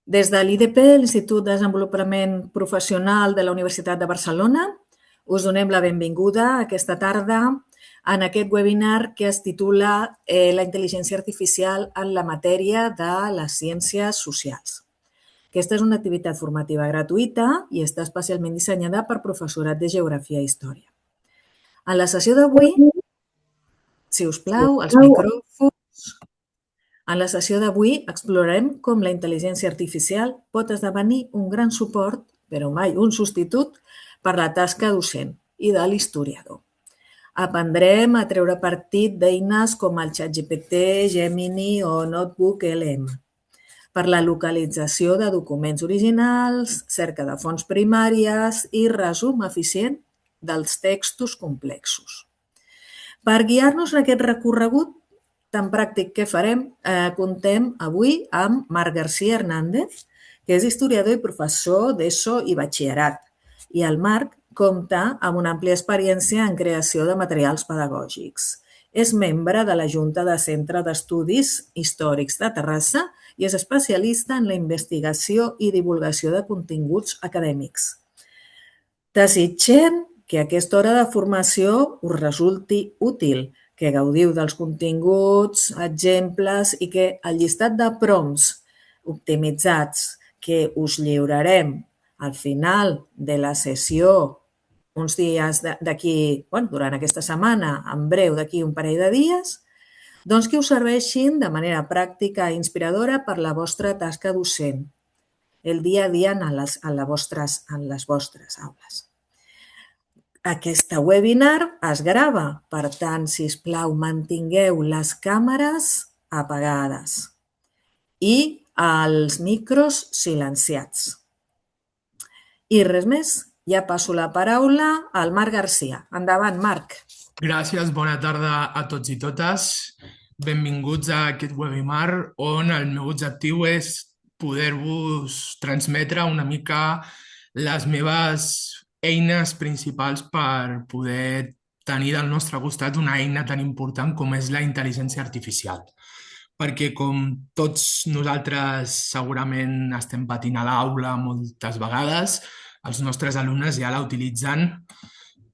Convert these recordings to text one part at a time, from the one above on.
Des de l'IDP, l'Institut de Desenvolupament Professional de la Universitat de Barcelona, us donem la benvinguda aquesta tarda en aquest webinar que es titula La intel·ligència artificial en la matèria de les ciències socials. Aquesta és una activitat formativa gratuïta i està especialment dissenyada per professorat de Geografia i Història. En la sessió d'avui, si us plau, els micròfons. En la sessió d'avui explorarem com la intel·ligència artificial pot esdevenir un gran suport, però mai un substitut, per la tasca docent i de l'historiador. Aprendrem a treure partit d'eines com el ChatGPT, Gemini o Notebook LM, per la localització de documents originals, cerca de fonts primàries i resum eficient dels textos complexos. Per guiar-nos en aquest recorregut tan pràctic que farem, contem avui amb Marc García Hernández, que és historiador i professor d'ESO i batxillerat. I el Marc compta amb una àmplia experiència en creació de materials pedagògics. És membre de la Junta de Centre d'Estudis Històrics de Terrassa i és especialista en la investigació i divulgació de continguts acadèmics. Desitgem que aquesta hora de formació us resulti útil, que gaudiu dels continguts, exemples i que el llistat de prompts optimitzats que us lliurarem al final de la sessió uns dies d'aquí, durant aquesta setmana, en breu d'aquí un parell de dies, doncs que us serveixin de manera pràctica i inspiradora per la vostra tasca docent, el dia a dia en les vostres aules. Aquest webinar es grava, per tant, si us plau, mantingueu les càmeres apagades i els micros silenciats. I res més, ja passo la paraula al Marc García. Endavant, Marc. Gràcies, bona tarda a tots i totes. Benvinguts a aquest webinar on el meu objectiu és poder-vos transmetre una mica les meves eines principals per poder tenir del nostre costat una eina tan important com és la intel·ligència artificial. Perquè com tots nosaltres segurament estem patint a l'aula moltes vegades, els nostres alumnes ja la utilitzen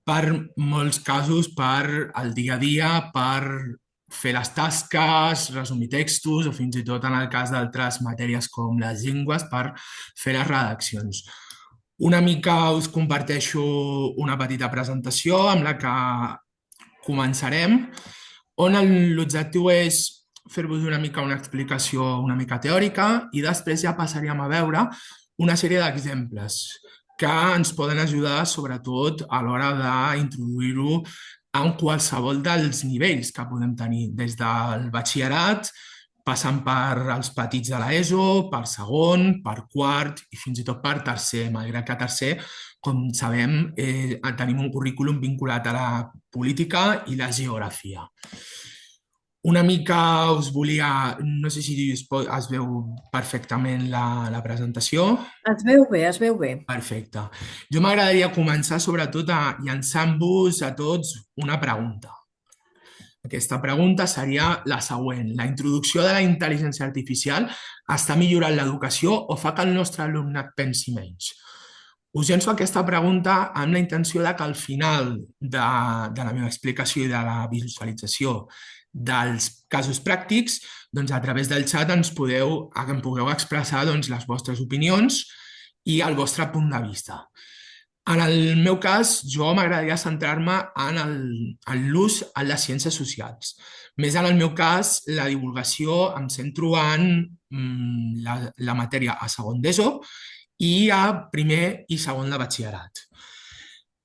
per molts casos per al dia a dia, per fer les tasques, resumir textos o fins i tot en el cas d'altres matèries com les llengües per fer les redaccions. Una mica us comparteixo una petita presentació amb la que començarem, on l'objectiu és fer-vos una mica una explicació una mica teòrica i després ja passaríem a veure una sèrie d'exemples que ens poden ajudar sobretot a l'hora d'introduir-ho en qualsevol dels nivells que podem tenir, des del batxillerat, passant per els petits de l'ESO, per segon, per quart i fins i tot per tercer, malgrat que tercer, com sabem, tenim un currículum vinculat a la política i la geografia. Una mica us volia... No sé si es veu perfectament la presentació. Es veu bé, es veu bé. Perfecte. Jo m'agradaria començar sobretot llançant-vos a tots una pregunta. Aquesta pregunta seria la següent. La introducció de la intel·ligència artificial està millorant l'educació o fa que el nostre alumnat pensi menys? Us llenço aquesta pregunta amb la intenció que al final de la meva explicació i de la visualització dels casos pràctics, doncs a través del xat em pugueu expressar les vostres opinions i el vostre punt de vista. En el meu cas, jo m'agradaria centrar-me en l'ús en les ciències socials. Més en el meu cas, la divulgació em centro en la matèria a segon d'ESO i a primer i segon de batxillerat.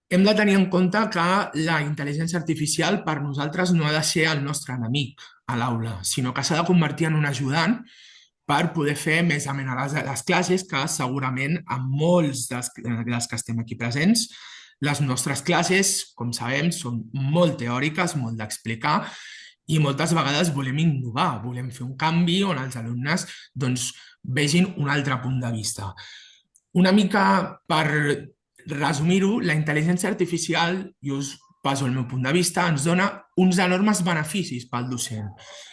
Hem de tenir en compte que la intel·ligència artificial per nosaltres no ha de ser el nostre enemic a l'aula, sinó que s'ha de convertir en un ajudant per poder fer més amenes les classes, que segurament en molts dels que estem aquí presents, les nostres classes, com sabem, són molt teòriques, molt d'explicar, i moltes vegades volem innovar, volem fer un canvi on els alumnes vegin un altre punt de vista. Una mica per resumir-ho, la intel·ligència artificial, i us passo el meu punt de vista, ens dona uns enormes beneficis pel docent.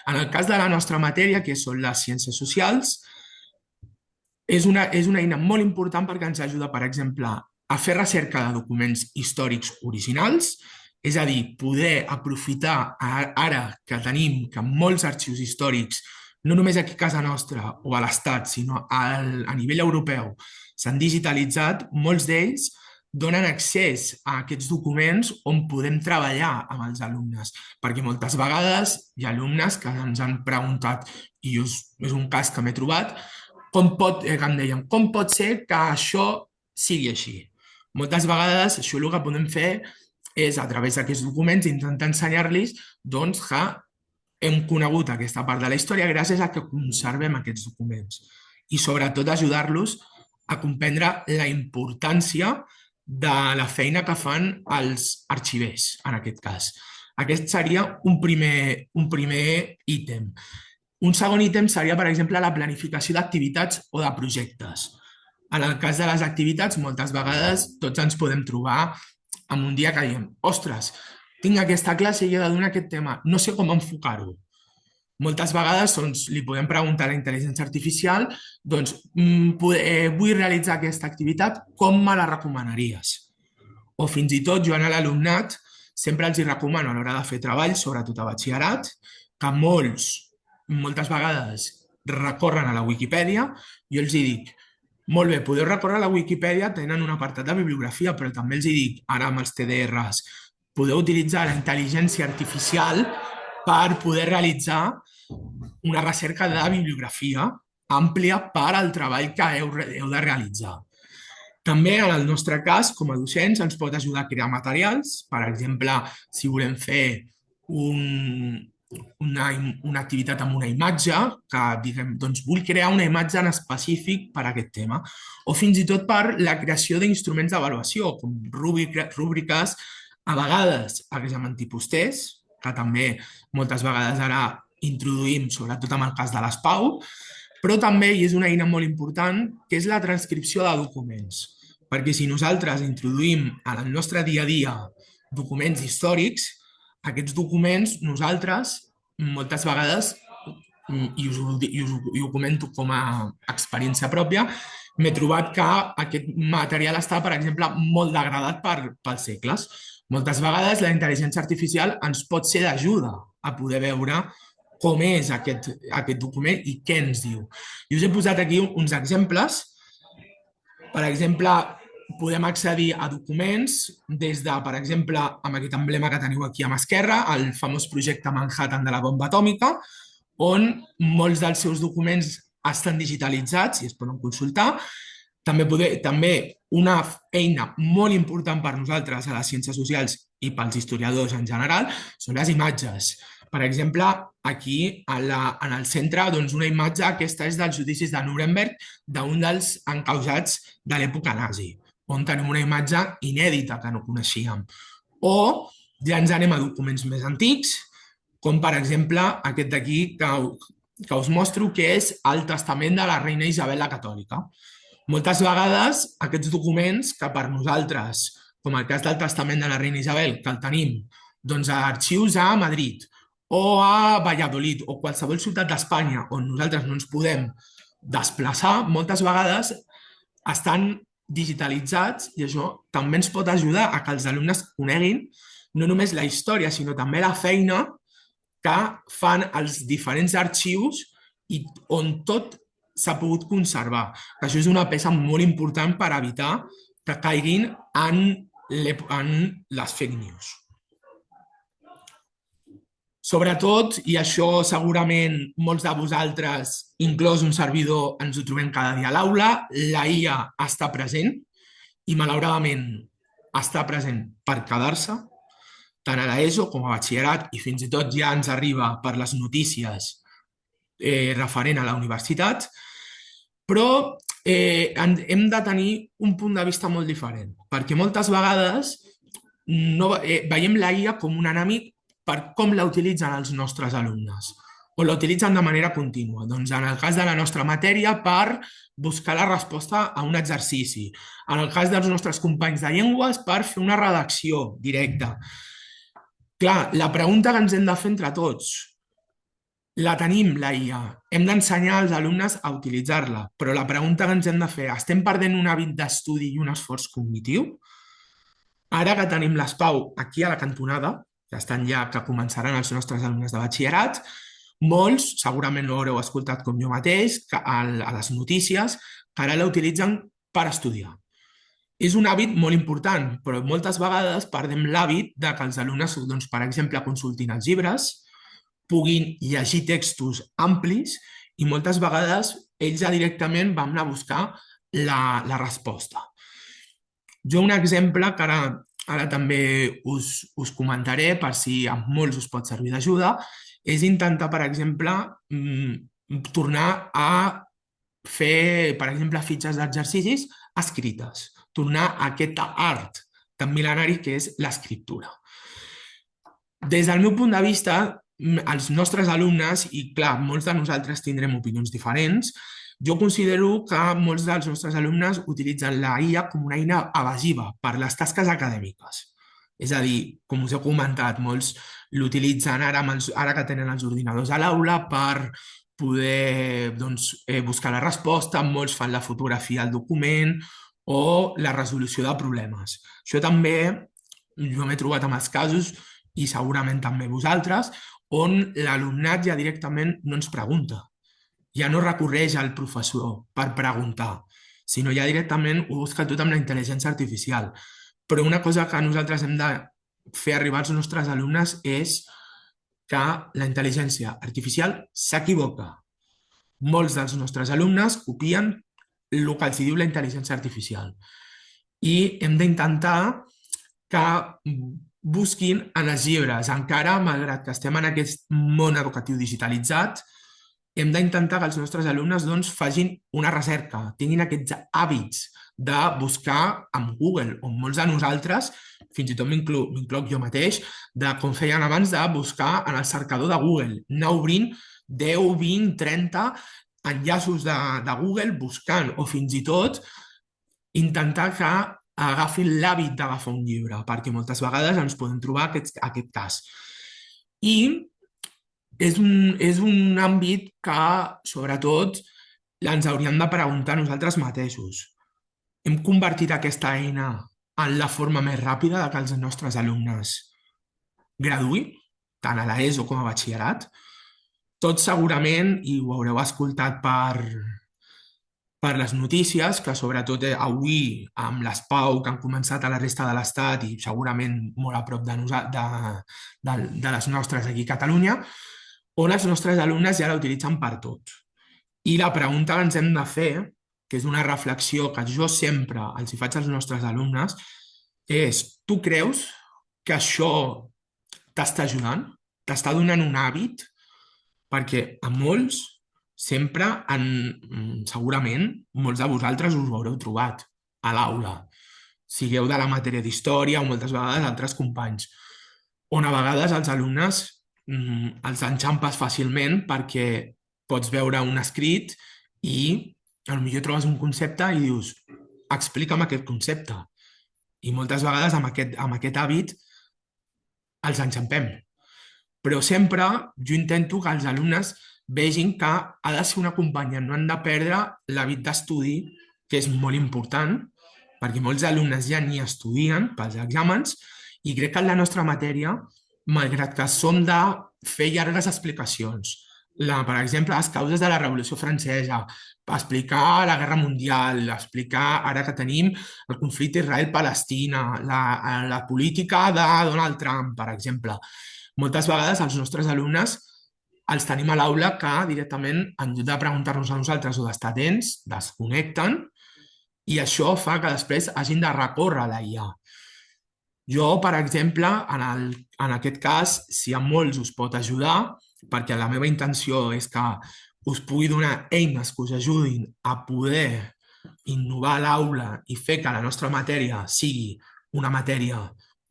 En el cas de la nostra matèria, que són les ciències socials, és una eina molt important perquè ens ajuda, per exemple, a fer recerca de documents històrics originals, és a dir, poder aprofitar ara que tenim que molts arxius històrics, no només aquí a casa nostra o a l'Estat, sinó a nivell europeu, s'han digitalitzat, molts d'ells donen accés a aquests documents on podem treballar amb els alumnes, perquè moltes vegades hi ha alumnes que ens han preguntat, i és un cas que m'he trobat, que em deien, com pot ser que això sigui així? Moltes vegades això el que podem fer és, a través d'aquests documents, intentar ensenyar-los doncs, que hem conegut aquesta part de la història gràcies a que conservem aquests documents i sobretot ajudar-los a comprendre la importància de la feina que fan els arxivers, en aquest cas. Aquest seria un primer ítem. Un segon ítem seria, per exemple, la planificació d'activitats o de projectes. En el cas de les activitats, moltes vegades tots ens podem trobar en un dia que diem, ostres, tinc aquesta classe i he de donar aquest tema, no sé com enfocar-ho. Moltes vegades doncs, li podem preguntar a la intel·ligència artificial doncs, vull realitzar aquesta activitat, com me la recomanaries? O fins i tot jo a l'alumnat sempre els hi recomano a l'hora de fer treballs, sobretot a batxillerat, que moltes vegades recorren a la Wikipedia, jo els hi dic, molt bé, podeu recórrer a la Wikipedia, tenen un apartat de bibliografia, però també els hi dic, ara amb els TDRs, podeu utilitzar la intel·ligència artificial per poder realitzar una recerca de bibliografia àmplia per al treball que heu de realitzar. També, en el nostre cas, com a docents, ens pot ajudar a crear materials. Per exemple, si volem fer una activitat amb una imatge, que diguem, doncs vull crear una imatge en específic per a aquest tema, o fins i tot per la creació d'instruments d'avaluació, com rúbriques, a vegades examen tipus test, que també moltes vegades ara introduïm, sobretot en el cas de les PAU, però també, i és una eina molt important, que és la transcripció de documents. Perquè si nosaltres introduïm en el nostre dia a dia documents històrics, aquests documents nosaltres moltes vegades, i ho comento com a experiència pròpia, m'he trobat que aquest material està, per exemple, molt degradat pels segles. Moltes vegades la intel·ligència artificial ens pot ser d'ajuda a poder veure com és aquest document i què ens diu. I us he posat aquí uns exemples. Per exemple, podem accedir a documents des de, per exemple, amb aquest emblema que teniu aquí a mà esquerra, el famós projecte Manhattan de la bomba atòmica, on molts dels seus documents estan digitalitzats i es poden consultar. També una eina molt important per nosaltres a les ciències socials i pels historiadors en general són les imatges. Per exemple, aquí en el centre, doncs una imatge, aquesta és dels judicis de Nuremberg, d'un dels encausats de l'època nazi, on tenim una imatge inèdita que no coneixíem. O ja ens anem a documents més antics, com per exemple aquest d'aquí que us mostro, que és el testament de la reina Isabel la Catòlica. Moltes vegades aquests documents que per nosaltres, com el cas del testament de la reina Isabel, que el tenim doncs, a arxius a Madrid o a Valladolid o qualsevol ciutat d'Espanya on nosaltres no ens podem desplaçar, moltes vegades estan digitalitzats i això també ens pot ajudar a que els alumnes coneguin no només la història, sinó també la feina que fan els diferents arxius i on tot s'ha pogut conservar. Això és una peça molt important per evitar que caiguin en les fake news. Sobretot, i això segurament molts de vosaltres, inclòs un servidor, ens ho trobem cada dia a l'aula, la IA està present i malauradament està present per quedar-se, tant a l'ESO com a batxillerat i fins i tot ja ens arriba per les notícies referent a la universitat, però hem de tenir un punt de vista molt diferent, perquè moltes vegades veiem la IA com un enemic per com la utilitzen els nostres alumnes, o la utilitzen de manera contínua. Doncs en el cas de la nostra matèria, per buscar la resposta a un exercici. En el cas dels nostres companys de llengües, per fer una redacció directa. Clar, la pregunta que ens hem de fer entre tots, La tenim, la IA. Hem d'ensenyar als alumnes a utilitzar-la, però la pregunta que ens hem de fer, estem perdent un hàbit d'estudi i un esforç cognitiu? Ara que tenim les Pau aquí a la cantonada, que estan ja, que començaran els nostres alumnes de batxillerat, molts, segurament ho haureu escoltat com jo mateix, que a les notícies, que ara la utilitzen per estudiar. És un hàbit molt important, però moltes vegades perdem l'hàbit de que els alumnes, doncs, per exemple, consultin els llibres, puguin llegir textos amplis i moltes vegades ells ja directament van anar a buscar la resposta. Jo un exemple que ara també us comentaré per si a molts us pot servir d'ajuda és intentar, per exemple, tornar a fer, per exemple, fitxes d'exercicis escrites, tornar a aquest art tan mil·lenari que és l'escriptura. Des del meu punt de vista, els nostres alumnes, i clar, molts de nosaltres tindrem opinions diferents, jo considero que molts dels nostres alumnes utilitzen la IA com una eina evasiva per les tasques acadèmiques. És a dir, com us he comentat, molts l'utilitzen ara que tenen els ordinadors a l'aula per poder buscar la resposta, molts fan la fotografia al document o la resolució de problemes. Això també jo m'he trobat amb els casos, i segurament també vosaltres, on l'alumnat ja directament no ens pregunta. Ja no recorreix al professor per preguntar, sinó ja directament ho busca tot amb la intel·ligència artificial. Però una cosa que nosaltres hem de fer arribar als nostres alumnes és que la intel·ligència artificial s'equivoca. Molts dels nostres alumnes copien el que els diu la intel·ligència artificial. I hem d'intentar que busquin en els llibres, encara malgrat que estem en aquest món educatiu digitalitzat, hem d'intentar que els nostres alumnes facin una recerca, tinguin aquests hàbits de buscar amb Google, on molts de nosaltres, fins i tot m'incloc jo mateix, de com feien abans de buscar en el cercador de Google, anar obrint 10, 20, 30 enllaços de Google buscant, o fins i tot intentar que agafin l'hàbit d'agafar un llibre, perquè moltes vegades ens podem trobar aquest cas. I és un àmbit que, sobretot, ens hauríem de preguntar nosaltres mateixos. Hem convertit aquesta eina en la forma més ràpida de que els nostres alumnes graduïn, tant a l'ESO com a batxillerat. Tots segurament, i ho haureu escoltat per les notícies, que sobretot avui amb les Pau que han començat a la resta de l'Estat i segurament molt a prop de les nostres aquí a Catalunya, on els nostres alumnes ja la utilitzen per tot. I la pregunta que ens hem de fer, que és una reflexió que jo sempre els faig als nostres alumnes, és: tu creus que això t'està ajudant? T'està donant un hàbit? Perquè a molts sempre, segurament, molts de vosaltres us ho haureu trobat a l'aula, sigueu de la matèria d'història o moltes vegades altres companys, on a vegades els alumnes els enxampes fàcilment perquè pots veure un escrit i potser trobes un concepte i dius: explica'm aquest concepte. I moltes vegades amb aquest hàbit els enxampem. Però sempre jo intento que els alumnes vegin que ha de ser un acompanyant, no han de perdre l'hàbit d'estudi, que és molt important, perquè molts alumnes ja ni estudien pels exàmens, i crec que en la nostra matèria, malgrat que som de fer llargues explicacions, per exemple, les causes de la Revolució Francesa, explicar la Guerra Mundial, explicar ara que tenim el conflicte Israel-Palestina, la política de Donald Trump, per exemple. Moltes vegades els nostres alumnes els tenim a l'aula que directament, en lloc de preguntar-nos a nosaltres o d'estar atents, desconnecten, i això fa que després hagin de recórrer a la IA. Jo, per exemple, en aquest cas, si a molts us pot ajudar, perquè la meva intenció és que us pugui donar eines que us ajudin a poder innovar l'aula i fer que la nostra matèria sigui una matèria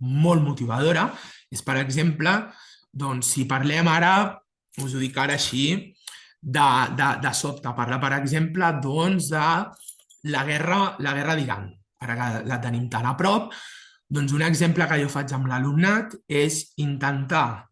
molt motivadora, és, per exemple, si parlem ara, us ho dic ara així, de sobte, parlar, per exemple, de la guerra d'Iran. Ara que la tenim tan a prop, un exemple que jo faig amb l'alumnat és intentar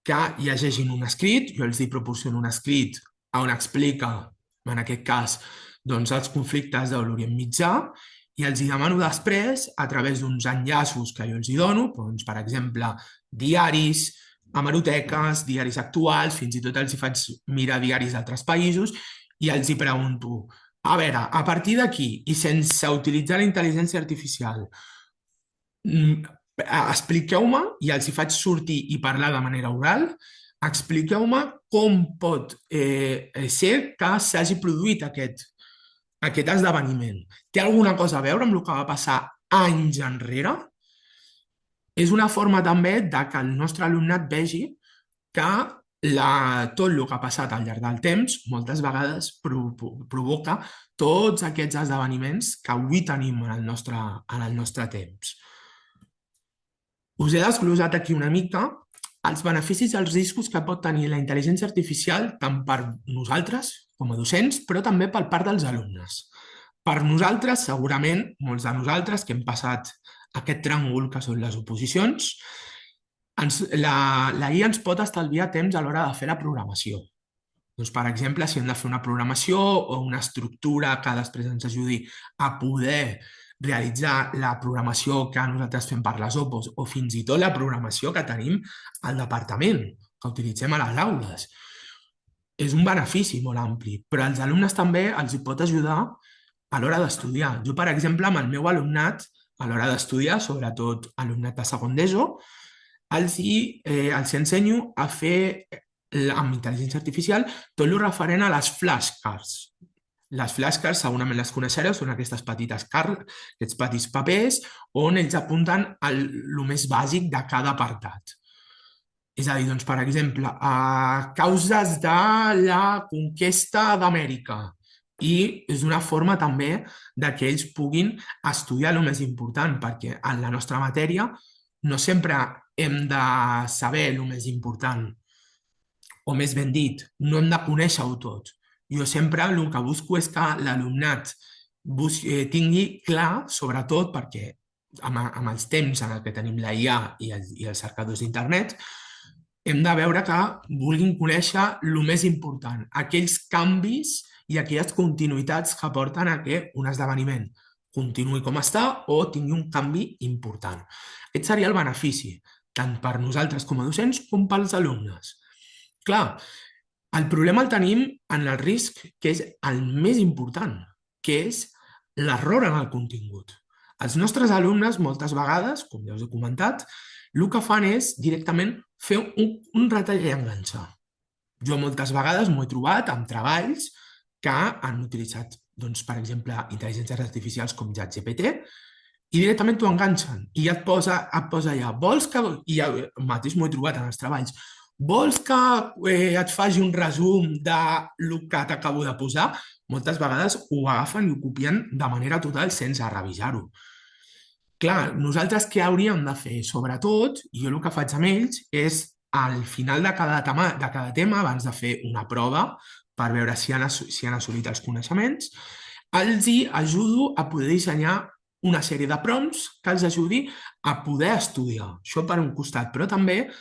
que llegeixin un escrit, jo els proporciono un escrit on explica, en aquest cas, doncs, els conflictes de l'Orient Mitjà, i els demano després, a través d'uns enllaços que jo els dono, doncs, per exemple, diaris, hemeroteques, diaris actuals, fins i tot els faig mirar diaris d'altres països i els pregunto, a veure, a partir d'aquí, i sense utilitzar la intel·ligència artificial, expliqueu-me, i els faig sortir i parlar de manera oral, expliqueu-me com pot ser que s'hagi produït aquest esdeveniment. Té alguna cosa a veure amb el que va passar anys enrere? És una forma també de que el nostre alumnat vegi que tot el que ha passat al llarg del temps moltes vegades provoca tots aquests esdeveniments que avui tenim en el nostre temps. Us he desglosat aquí una mica els beneficis i els riscos que pot tenir la intel·ligència artificial tant per nosaltres com a docents, però també per part dels alumnes. Per nosaltres, segurament, molts de nosaltres que hem passat aquest tràngol que són les oposicions, la IA ens pot estalviar temps a l'hora de fer la programació. Doncs, per exemple, si hem de fer una programació o una estructura que després ens ajudi a poder realitzar la programació que nosaltres fem per les OPOs o fins i tot la programació que tenim al departament, que utilitzem a les aules. És un benefici molt ampli, però als alumnes també els pot ajudar a l'hora d'estudiar. Jo, per exemple, amb el meu alumnat, a l'hora d'estudiar, sobretot alumnat de segon d'ESO, els ensenyo a fer, amb intel·ligència artificial, tot el referent a les flashcards. Les flashcards, segurament les coneixereu, són aquestes petites cartes, aquests petits papers, on ells apunten el més bàsic de cada apartat. És a dir, doncs, per exemple, causes de la conquesta d'Amèrica. I és una forma també que ells puguin estudiar el més important, perquè en la nostra matèria no sempre hem de saber el més important, o més ben dit, no hem de conèixer-ho tot. Jo sempre el que busco és que l'alumnat tingui clar, sobretot perquè amb els temps en què tenim la IA i els cercadors d'internet, hem de veure que vulguin conèixer el més important, aquells canvis i aquelles continuïtats que porten a que un esdeveniment continuï com està o tingui un canvi important. Aquest seria el benefici, tant per nosaltres com a docents com pels alumnes. Clar, el problema el tenim en el risc, que és el més important, que és l'error en el contingut. Els nostres alumnes, moltes vegades, com ja us he comentat, el que fan és directament fer un retall i enganxar. Jo moltes vegades m'ho he trobat amb treballs que han utilitzat, doncs, per exemple, intel·ligències artificials com ChatGPT i directament t'ho enganxen i ja et posa allà, vols que... I jo mateix m'ho he trobat en els treballs. Vols que et faci un resum del que t'acabo de posar? Moltes vegades ho agafen i ho copien de manera total sense revisar-ho. Clar, nosaltres què hauríem de fer? Sobretot, jo el que faig amb ells és, al final de cada tema, abans de fer una prova, per veure si han assolit els coneixements, els ajudo a poder dissenyar una sèrie de prompts que els ajudi a poder estudiar. Això per un costat, però també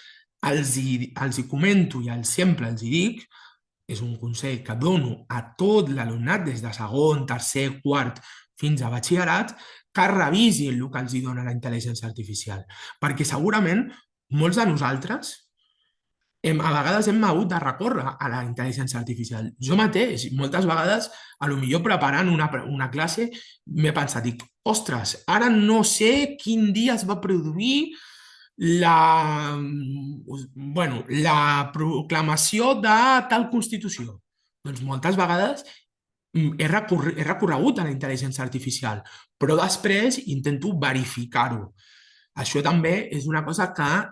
els comento i sempre els dic, és un consell que dono a tot l'alumnat des de segon, tercer, quart, fins a batxillerat, que revisin el que els dona la intel·ligència artificial. Perquè segurament molts de nosaltres a vegades hem hagut de recórrer a la intel·ligència artificial. Jo mateix, moltes vegades, potser preparant una classe, m'he pensat, dic, ostres, ara no sé quin dia es va produir la proclamació de tal Constitució. Doncs moltes vegades he recorregut a la intel·ligència artificial, però després intento verificar-ho. Això també és una cosa que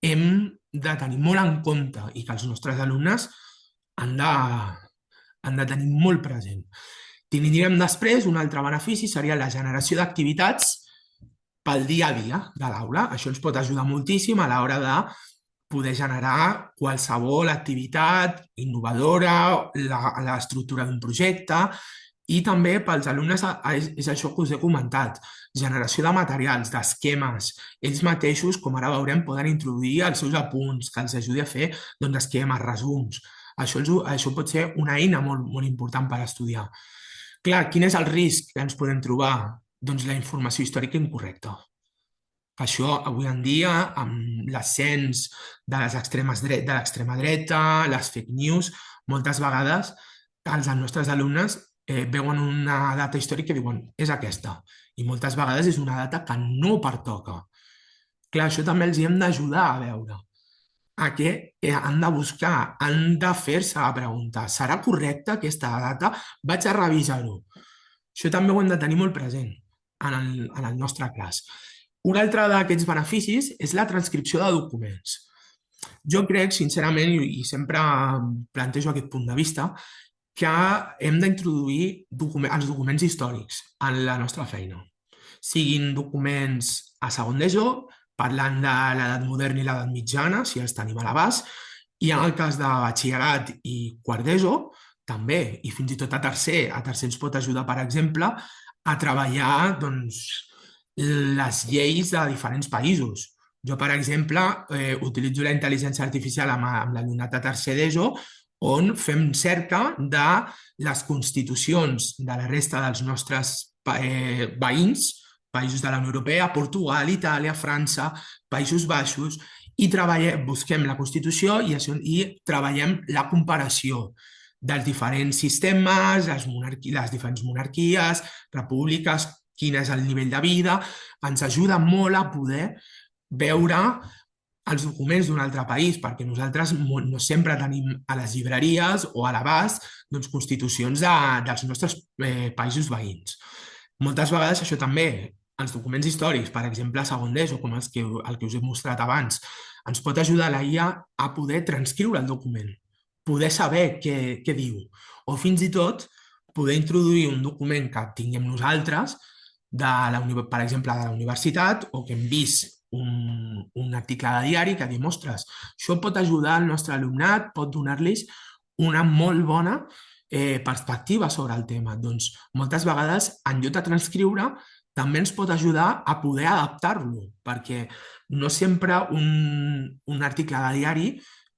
hem de tenir molt en compte i que els nostres alumnes han de tenir molt present. Tindríem després un altre benefici, seria la generació d'activitats pel dia a dia de l'aula. Això ens pot ajudar moltíssim a l'hora de poder generar qualsevol activitat innovadora, l'estructura d'un projecte, I també pels alumnes és això que us he comentat, generació de materials, d'esquemes. Ells mateixos, com ara veurem, poden introduir els seus apunts, que els ajudi a fer doncs, esquemes, resums. Això pot ser una eina molt, molt important per estudiar. Clar, quin és el risc que ens podem trobar? Doncs la informació històrica incorrecta. Això, avui en dia, amb l'ascens de de l'extrema dreta, les fake news, moltes vegades els nostres alumnes veuen una data històrica i diuen és aquesta. I moltes vegades és una data que no pertoca. Clar, això també els hi hem d'ajudar a veure. A què han de buscar, han de fer-se la pregunta, serà correcta aquesta data? Vaig a revisar-ho. Això també ho hem de tenir molt present en el nostre cas. Un altre d'aquests beneficis és la transcripció de documents. Jo crec, sincerament, i sempre plantejo aquest punt de vista, que hem d'introduir els documents històrics en la nostra feina. Siguin documents a segon d'ESO, parlant de l'edat moderna i l'edat mitjana, si els tenim a l'abast, i en el cas de batxillerat i quart d'ESO, també, i fins i tot a tercer. A tercer ens pot ajudar, per exemple, a treballar doncs, les lleis de diferents països. Jo, per exemple, utilitzo la intel·ligència artificial amb l'alumnat de tercer d'ESO, on fem cerca de les constitucions de la resta dels nostres veïns, països de la Unió Europea, Portugal, Itàlia, França, Països Baixos, i busquem la Constitució i treballem la comparació dels diferents sistemes, les diferents monarquies, repúbliques, quin és el nivell de vida. Ens ajuda molt a poder veure els documents d'un altre país, perquè nosaltres no sempre tenim a les llibreries o a l'abast doncs, constitucions dels nostres països veïns. Moltes vegades això també, els documents històrics, per exemple, a segon d'ESO, com el que us he mostrat abans, ens pot ajudar la IA a poder transcriure el document, poder saber què diu, o fins i tot poder introduir un document que tinguem nosaltres, per exemple, de la universitat, o que hem vist un article de diari que diu, ostres, això pot ajudar al nostre alumnat, pot donar-los una molt bona perspectiva sobre el tema. Doncs moltes vegades, en lloc de transcriure, també ens pot ajudar a poder adaptar-lo, perquè no sempre un article de diari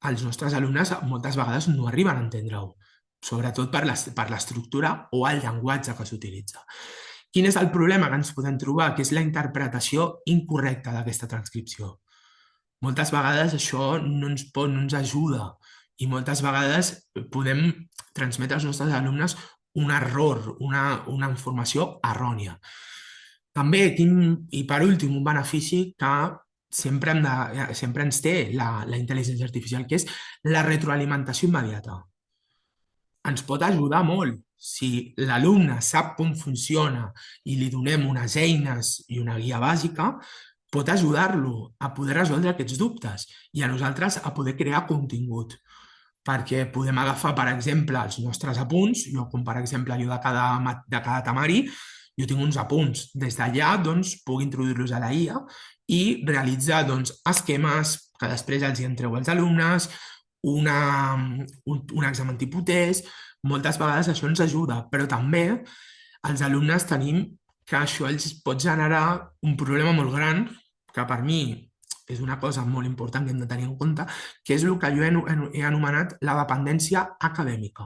els nostres alumnes moltes vegades no arriben a entendre-ho, sobretot per l'estructura o el llenguatge que s'utilitza. Quin és el problema que ens podem trobar? Que és la interpretació incorrecta d'aquesta transcripció. Moltes vegades això no ens ajuda i moltes vegades podem transmetre als nostres alumnes un error, una informació errònia. També, i per últim, un benefici que sempre ens té la intel·ligència artificial, que és la retroalimentació immediata. Ens pot ajudar molt. Si l'alumne sap com funciona i li donem unes eines i una guia bàsica, pot ajudar-lo a poder resoldre aquests dubtes i a nosaltres a poder crear contingut. Perquè podem agafar, per exemple, els nostres apunts, com per exemple jo de cada temari, jo tinc uns apunts. Des d'allà puc introduir-los a la IA i realitzar esquemes que després els hi entrego als alumnes, un examen tipus test. Moltes vegades això ens ajuda, però també els alumnes tenim que això els pot generar un problema molt gran, que per mi és una cosa molt important que hem de tenir en compte, que és el que jo he anomenat la dependència acadèmica.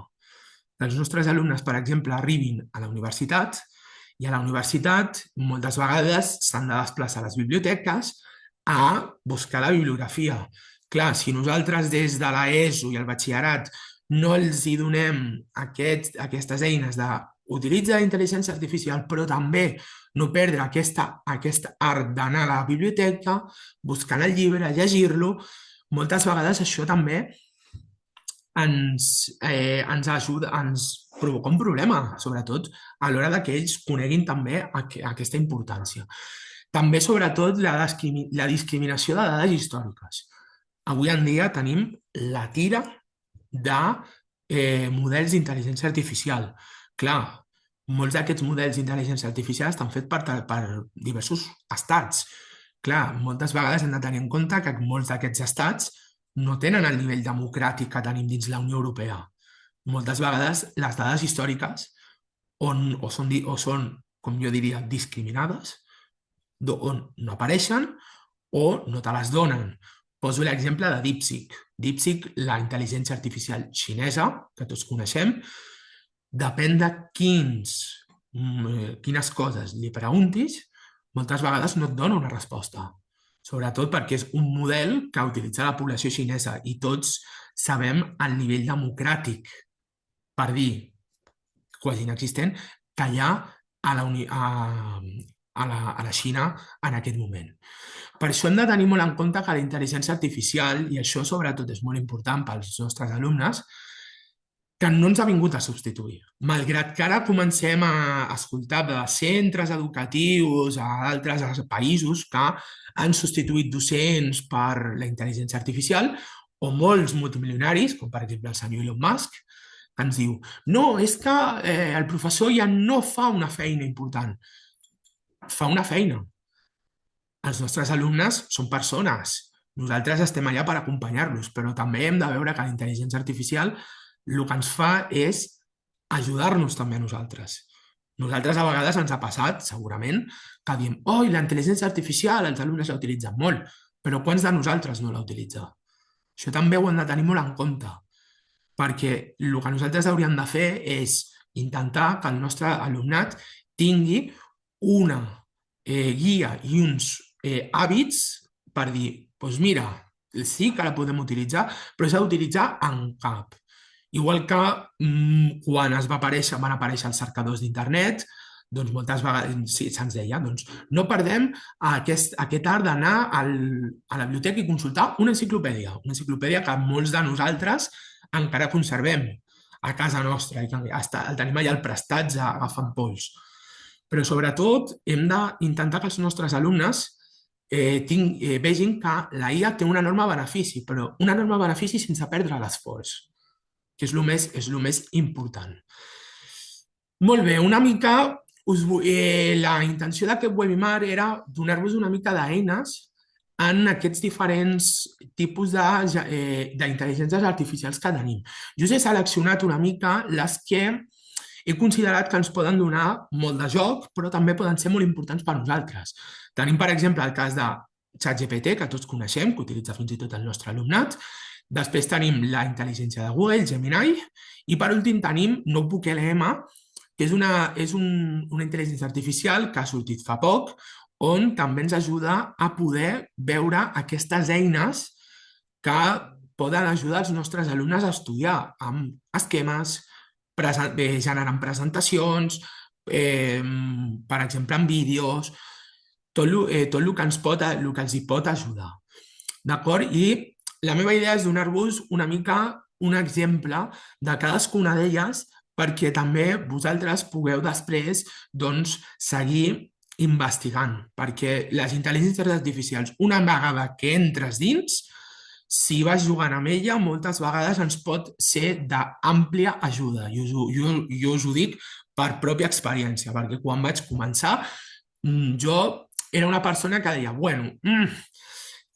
Els nostres alumnes, per exemple, arribin a la universitat i a la universitat moltes vegades s'han de desplaçar a les biblioteques a buscar la bibliografia. Clar, si nosaltres des de l'ESO i el batxillerat no els hi donem aquestes eines d'utilitzar la intel·ligència artificial, però també no perdre aquest art d'anar a la biblioteca, buscant el llibre, llegir-lo, moltes vegades això també ens ajuda, ens provoca un problema, sobretot a l'hora que ells coneguin també aquesta importància. També, sobretot, la discriminació de dades històriques. Avui en dia tenim la tira de models d'intel·ligència artificial. Clar, molts d'aquests models d'intel·ligència artificial estan fets per diversos estats. Clar, moltes vegades hem de tenir en compte que molts d'aquests estats no tenen el nivell democràtic que tenim dins la Unió Europea. Moltes vegades les dades històriques o són, com jo diria, discriminades, on no apareixen o no te les donen. Poso l'exemple de DeepSeek. DeepSeek, la intel·ligència artificial xinesa, que tots coneixem, depèn de quines coses li preguntis, moltes vegades no et dona una resposta. Sobretot perquè és un model que utilitza la població xinesa i tots sabem el nivell democràtic, per dir quasi inexistent, que hi ha a la Xina en aquest moment. Per això hem de tenir molt en compte que la intel·ligència artificial, i això sobretot és molt important pels nostres alumnes, que no ens ha vingut a substituir. Malgrat que ara comencem a escoltar de centres educatius a altres països que han substituït docents per la intel·ligència artificial, o molts multimilionaris, com per exemple el senyor Elon Musk, que ens diu no, és que el professor ja no fa una feina important. Fa una feina. Els nostres alumnes són persones. Nosaltres estem allà per acompanyar-los, però també hem de veure que la intel·ligència artificial el que ens fa és ajudar-nos també a nosaltres. Nosaltres a vegades ens ha passat, segurament, que diem la intel·ligència artificial, els alumnes la utilitzen molt, però quants de nosaltres no la utilitza? Això també ho hem de tenir molt en compte, perquè el que nosaltres hauríem de fer és intentar que el nostre alumnat tingui una guia i uns hàbits per dir, doncs mira, sí que la podem utilitzar, però s'ha d'utilitzar en cap. Igual que quan van aparèixer els cercadors d'internet, doncs moltes vegades se'ns deia no perdem aquest art d'anar a la biblioteca i consultar una enciclopèdia que molts de nosaltres encara conservem a casa nostra i que el tenim allà al prestatge agafant pols. Però sobretot hem d'intentar que els nostres alumnes vegin que la IA té un enorme benefici, però un enorme benefici sense perdre l'esforç, que és el més important. Molt bé, una mica la intenció d'aquest webinar era donar-vos una mica d'eines en aquests diferents tipus d'intel·ligències artificials que tenim. Jo us he seleccionat una mica les que he considerat que ens poden donar molt de joc, però també poden ser molt importants per nosaltres. Tenim, per exemple, el cas de ChatGPT, que tots coneixem, que utilitza fins i tot el nostre alumnat. Després tenim la intel·ligència de Google, Gemini, i per últim tenim NotebookLM, que és una intel·ligència artificial que ha sortit fa poc, on també ens ajuda a poder veure aquestes eines que poden ajudar els nostres alumnes a estudiar amb esquemes, generant presentacions, per exemple, en vídeos, tot el que els hi pot ajudar. D'acord? I la meva idea és donar-vos una mica un exemple de cadascuna d'elles perquè també vosaltres pugueu després seguir investigant, perquè les intel·ligències artificials, una vegada que entres dins, si vas jugant amb ella, moltes vegades ens pot ser d'àmplia ajuda. Jo us ho dic per pròpia experiència, perquè quan vaig començar, jo era una persona que deia,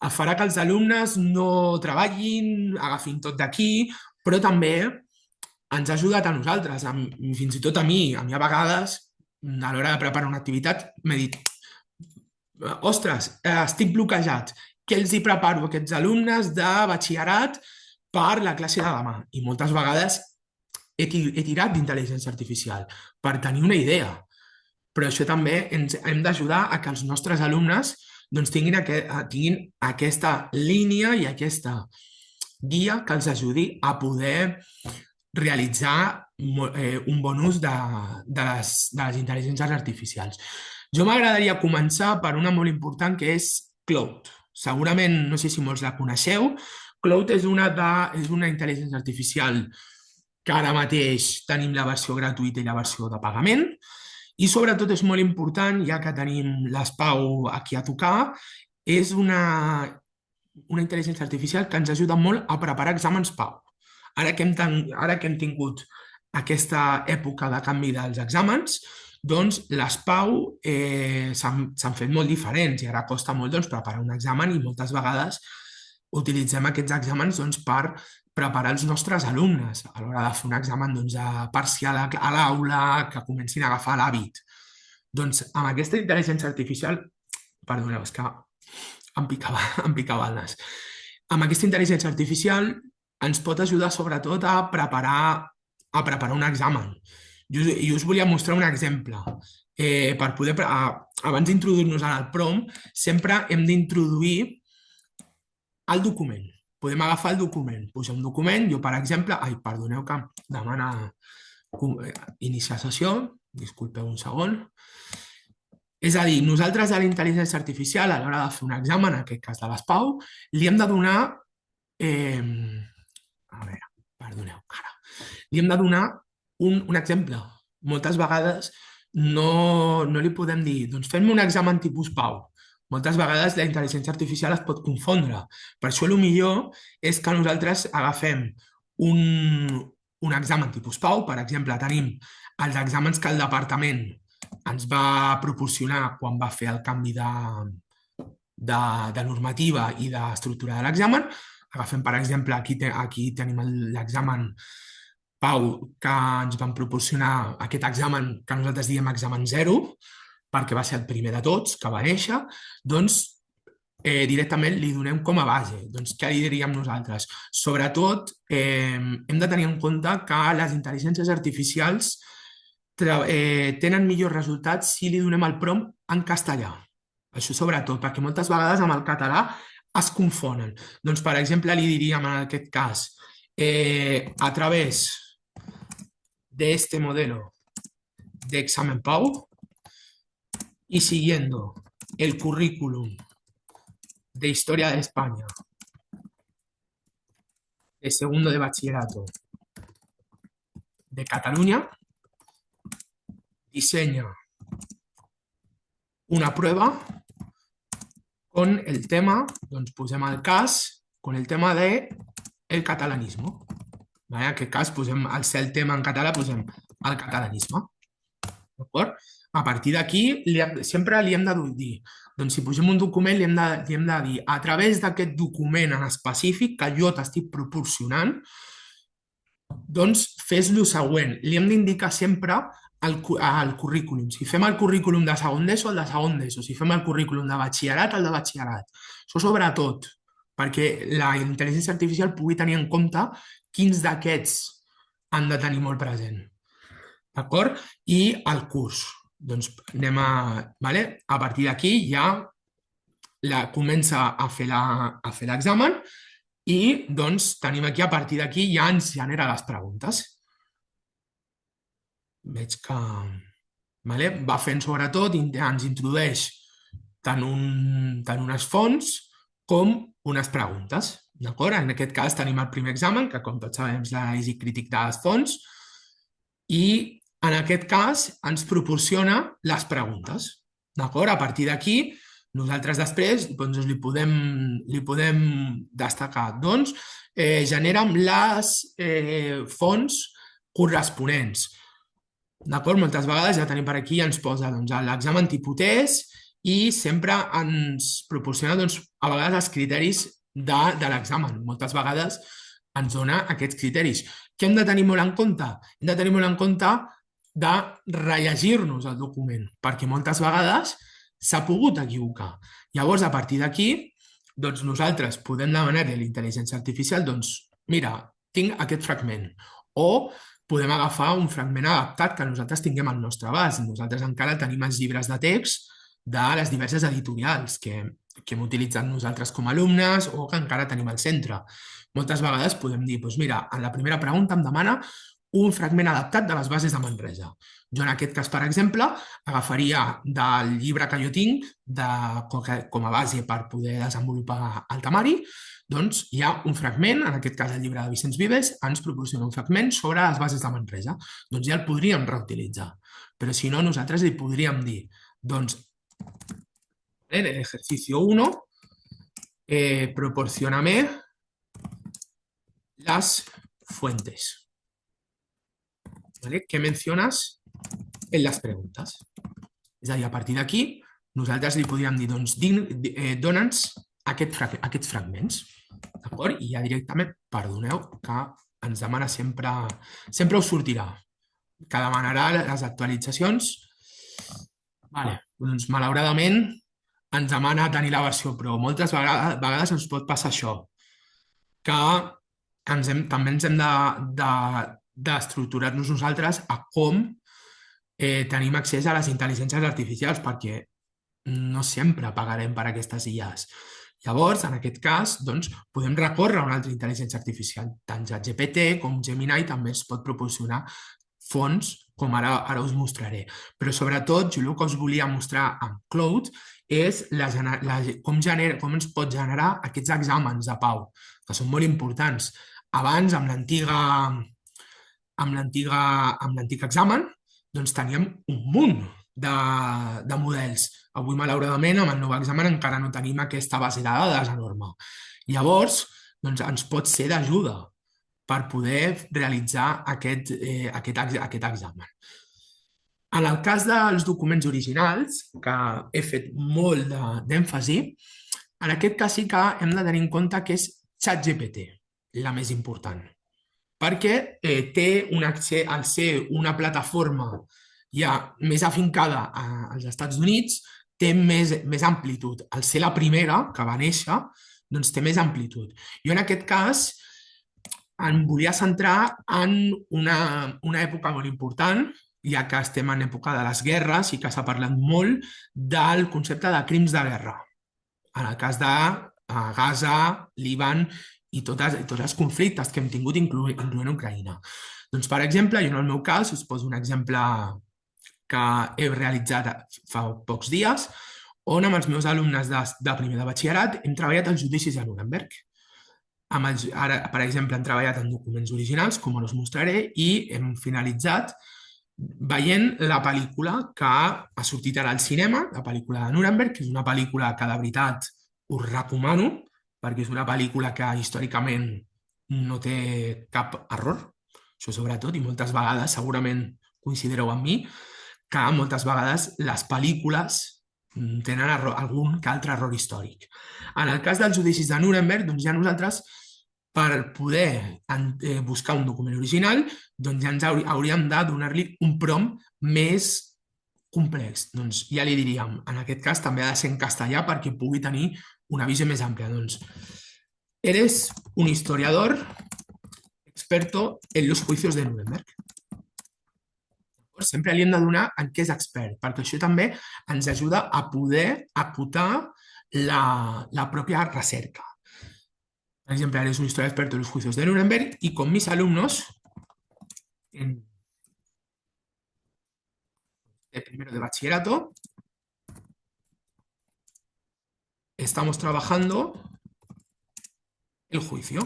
farà que els alumnes no treballin, agafin tot d'aquí, però també ens ha ajudat a nosaltres, fins i tot a mi a vegades, a l'hora de preparar una activitat, m'he dit, ostres, estic bloquejat, què els hi preparo a aquests alumnes de batxillerat per la classe de demà? I moltes vegades he tirat d'intel·ligència artificial per tenir una idea, però això també hem d'ajudar a que els nostres alumnes tinguin aquesta línia i aquesta guia que els ajudi a poder realitzar un bon ús de les intel·ligències artificials. Jo m'agradaria començar per una molt important que és Claude. Segurament, no sé si molts la coneixeu, Claude és una intel·ligència artificial que ara mateix tenim la versió gratuïta i la versió de pagament, i sobretot és molt important, ja que tenim l'Espau aquí a tocar, és una intel·ligència artificial que ens ajuda molt a preparar exàmens PAU. Ara que hem tingut aquesta època de canvi dels exàmens, doncs les PAU s'han fet molt diferents i ara costa molt preparar un examen i moltes vegades utilitzem aquests exàmens per preparar els nostres alumnes a l'hora de fer un examen parcial a l'aula, que comencin a agafar l'hàbit. Doncs amb aquesta intel·ligència artificial, perdoneu, és que em picava el nas. Amb aquesta intel·ligència artificial ens pot ajudar sobretot a preparar un examen. I us volia mostrar un exemple. Per poder, abans d'introduir-nos al PROM, sempre hem d'introduir el document. Podem agafar el document, posar un document, jo per exemple, perdoneu que em demana iniciar sessió, disculpeu un segon. És a dir, nosaltres a la intel·ligència artificial, a l'hora de fer un examen, en aquest cas de l'ESPAU, li hem de donar... a veure, perdoneu, cara. Li hem de donar un exemple. Moltes vegades no li podem dir, doncs fem-me un examen tipus PAU. Moltes vegades la intel·ligència artificial es pot confondre. Per això el millor és que nosaltres agafem un examen tipus PAU. Per exemple, tenim els exàmens que el departament ens va proporcionar quan va fer el canvi de normativa i d'estructura de l'examen. Agafem, per exemple, aquí tenim l'examen PAU que ens van proporcionar aquest examen que nosaltres diem examen 0, perquè va ser el primer de tots que va néixer, doncs directament li donem com a base. Doncs què li diríem nosaltres? Sobretot, hem de tenir en compte que les intel·ligències artificials tenen millors resultats si li donem el prompt en castellà. Això sobretot, perquè moltes vegades amb el català es confonen. Doncs, per exemple, li diríem en aquest cas, a través de este modelo de examen PAU y siguiendo el currículum de Historia de España de segundo de bachillerato de Cataluña, diseña una prueba con el tema, doncs posem el cas, con el tema de el catalanismo. En aquest cas, al ser el tema en català, posem el catalanisme. D'acord? A partir d'aquí, sempre li hem de dir, doncs si posem un document, li hem de dir, a través d'aquest document en específic que jo t'estic proporcionant, doncs fes lo següent. Li hem d'indicar sempre el currículum. Si fem el currículum de segon d'ESO, el de segon d'ESO. Si fem el currículum de batxillerat, el de batxillerat. Això sobretot, perquè la intel·ligència artificial pugui tenir en compte quins d'aquests han de tenir molt present. D'acord? I el curs. Doncs anem a partir d'aquí ja comença a fer l'examen i doncs tenim aquí, a partir d'aquí ja ens genera les preguntes. Veig que va fent sobretot, ens introdueix tant unes fonts com unes preguntes. D'acord? En aquest cas tenim el primer examen, que com tots sabem és l'anàlisi crític de les fonts, i en aquest cas ens proporciona les preguntes. D'acord? A partir d'aquí, nosaltres després li podem destacar. Doncs generem les fonts corresponents. D'acord? Moltes vegades ja tenim per aquí, ens posa l'examen tipus test i sempre ens proporciona a vegades els criteris de l'examen. Moltes vegades ens dona aquests criteris. Què hem de tenir molt en compte? Hem de tenir molt en compte de rellegir-nos el document, perquè moltes vegades s'ha pogut equivocar. Llavors, a partir d'aquí, nosaltres podem demanar a la intel·ligència artificial, mira, tinc aquest fragment, o podem agafar un fragment adaptat que nosaltres tinguem al nostre abast. Nosaltres encara tenim els llibres de text de les diverses editorials que hem utilitzat nosaltres com a alumnes o que encara tenim al centre. Moltes vegades podem dir, mira, en la primera pregunta em demana un fragment adaptat de les bases de Manresa. Jo, en aquest cas, per exemple, agafaria del llibre que jo tinc com a base per poder desenvolupar el temari, doncs hi ha un fragment, en aquest cas el llibre de Vicenç Vives, ens proporciona un fragment sobre les bases de Manresa. Doncs ja el podríem reutilitzar. Però si no, nosaltres li podríem dir, doncs, en el ejercicio 1, proporcioname las fuentes que mencionas en las preguntas. És a dir, a partir d'aquí, nosaltres li podríem dir, doncs, dona'ns aquests fragments. D'acord? I ja directament, perdoneu, que ens demana sempre us sortirà, que demanarà les actualitzacions. Vale, doncs malauradament ens demana tenir la versió Pro. Moltes vegades ens pot passar això, que també ens hem d'estructurar-nos nosaltres a com tenim accés a les intel·ligències artificials, perquè no sempre pagarem per aquestes IAs. Llavors, en aquest cas, doncs, podem recórrer a una altra intel·ligència artificial. Tant ChatGPT com Gemini també ens pot proporcionar fonts, com ara us mostraré. Però sobretot, jo el que us volia mostrar amb Claude és com ens pot generar aquests exàmens de pau, que són molt importants. Abans, amb l'antic examen, doncs teníem un munt de models. Avui, malauradament, amb el nou examen encara no tenim aquesta base de dades enorme. Llavors, doncs, ens pot ser d'ajuda per poder realitzar aquest examen. En el cas dels documents originals, que he fet molt d'èmfasi, en aquest cas sí que hem de tenir en compte que és ChatGPT, la més important, perquè té al ser una plataforma ja més afincada als Estats Units, té més amplitud. Al ser la primera que va néixer, doncs té més amplitud. Jo en aquest cas em volia centrar en una època molt important, ja que estem en època de les guerres i que s'ha parlat molt del concepte de crims de guerra. En el cas de Gaza, Líban i tots els conflictes que hem tingut, incloent Ucraïna. Doncs, per exemple, jo en el meu cas us poso un exemple que he realitzat fa pocs dies, on amb els meus alumnes de primer de batxillerat hem treballat els judicis de Nuremberg. Ara, per exemple, hem treballat en documents originals, com us mostraré, i hem finalitzat veient la pel·lícula que ha sortit ara al cinema, la pel·lícula de Nuremberg, que és una pel·lícula que de veritat us recomano, perquè és una pel·lícula que històricament no té cap error, això sobretot, i moltes vegades segurament coincidireu amb mi, que moltes vegades les pel·lícules tenen algun que altre error històric. En el cas dels judicis de Nuremberg, doncs ja nosaltres, per poder buscar un document original, doncs ja ens hauríem de donar-li un prompt més complex. Doncs ja li diríem, en aquest cas també ha de ser en castellà perquè pugui tenir una visió més àmplia. Doncs, eres un historiador experto en los juicios de Nuremberg. Sempre li hem de donar en què és expert, perquè això també ens ajuda a poder acotar la pròpia recerca. Por ejemplo, eres un historiador experto en los juicios de Nuremberg y con mis alumnos de primero de bachillerato estamos trabajando el juicio.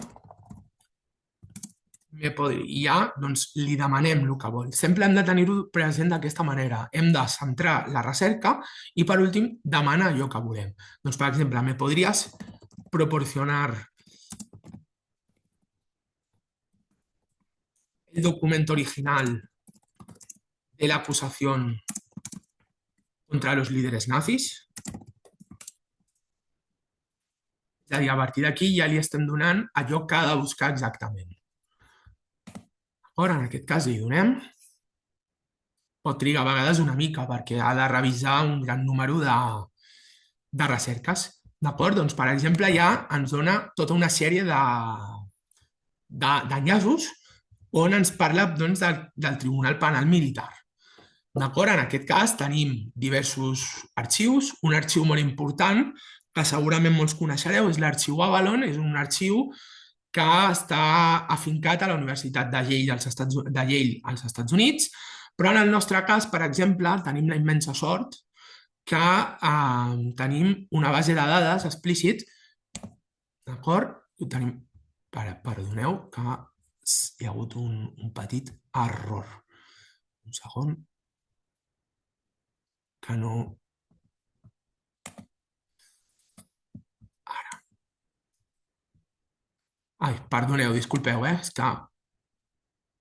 I ja doncs, li demanem el que vol. Sempre hem de tenir-ho present d'aquesta manera. Hem de centrar la recerca i, per últim, demanar allò que volem. Doncs, per exemple, me podries proporcionar el documento original de la acusación contra los líderes nazis. És a dir, a partir d'aquí ja li estem donant allò que ha de buscar exactament. Ara, en aquest cas, li donem. Pot trigar a vegades una mica perquè ha de revisar un gran número de recerques. D'acord? Doncs, per exemple, ja ens dona tota una sèrie d'enllaços on ens parla doncs, del Tribunal Penal Militar. D'acord? En aquest cas tenim diversos arxius. Un arxiu molt important que segurament molts coneixereu és l'arxiu Avalon. És un arxiu que està afincat a la Universitat de Yale als Estats Units, però en el nostre cas, per exemple, tenim la immensa sort que tenim una base de dades explícit, d'acord? Perdoneu que hi ha hagut un petit error. Un segon. Que no... Ai, perdoneu, disculpeu, és que